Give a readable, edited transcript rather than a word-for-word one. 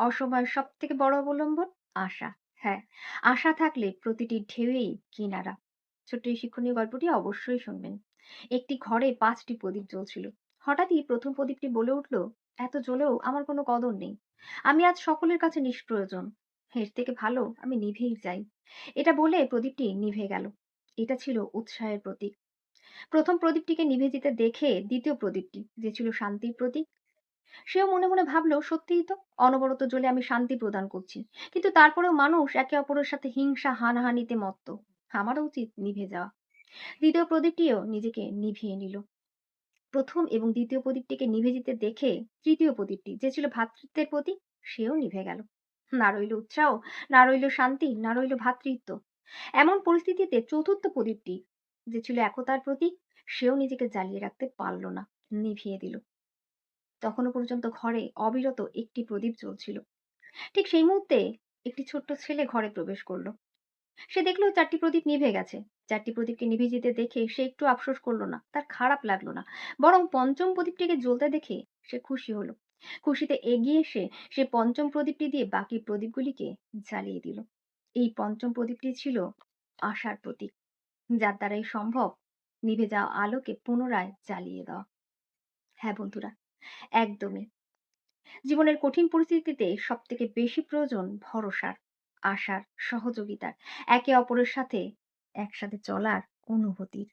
অসময়ের সবথেকে বড় অবলম্বন আশা। হ্যাঁ, আশা থাকলে প্রতিটি ঢেউয়েই কিনারা। ছোট্ট এই শিক্ষণীয় গল্পটি অবশ্যই শুনবেন। একটি ঘরে ৫টি প্রদীপ জ্বলছিল। হঠাৎই ১ম প্রদীপটি বলে উঠল, "এত জ্বলেও আমার কোনো কদর নেই। আমি আজ সকলের কাছে নিষ্প্রয়োজন। এর থেকে ভালো আমি নিভেই যাই।" এটা বলে প্রদীপটি নিভে গেল। এটা ছিল উৎসাহের প্রতীক। ১ম প্রদীপটিকে নিভে যেতে দেখে ২য় প্রদীপটি, যে ছিল শান্তির প্রতীক, সেও মনে মনে ভাবল, সত্যিই তো, অনবরত জ্বলে আমি শান্তি প্রদান করছি। কিন্তু তারপরেও মানুষ একে অপরের সাথে হিংসা হানাহানিতে মত্ত। আমারও উচিত নিভে যাওয়া। ২য় প্রদীপটিও নিজেকে নিভিয়ে নিল। ১ম এবং ২য় প্রদীপটিকে নিভে যেতে দেখে ৩য় প্রদীপটি, যে ছিল ভ্রাতৃত্বের প্রতীক, সেও নিভে গেল। না রইল উৎসাহ, না রইল শান্তি, না রইল ভ্রাতৃত্ব। এমন পরিস্থিতিতে ৪র্থ প্রদীপটি, যে ছিল একতার প্রতীক, সেও নিজেকে জ্বালিয়ে রাখতে পারল না, নিভিয়ে দিল। তখনও পর্যন্ত ঘরে অবিরত একটি প্রদীপ জ্বলছিল। ঠিক সেই মুহূর্তে একটি ছোট্ট ছেলে ঘরে প্রবেশ করলো। সে দেখলো ৪টি প্রদীপ নিভে গেছে। ৪টি প্রদীপকে নিভে যেতে দেখে সে একটু আফসোস করলো না, তার খারাপ লাগলো না। বরং ৫ম প্রদীপটিকে জ্বলতে দেখে সে খুশি হলো। খুশিতে এগিয়ে এসে সে ৫ম প্রদীপটি দিয়ে বাকি প্রদীপগুলিকে জ্বালিয়ে দিল। এই ৫ম প্রদীপটি ছিল আশার প্রতীক, যার দ্বারাই সম্ভব নিভে যাওয়া আলোকে পুনরায় জ্বালিয়ে দেওয়া। হ্যাঁ বন্ধুরা, একদমই। জীবনের কঠিন পরিস্থিতিতে সবথেকে বেশি প্রয়োজন ভরসার, আশার, সহযোগিতার, একে অপরের সাথে একসাথে চলার অনুভূতির।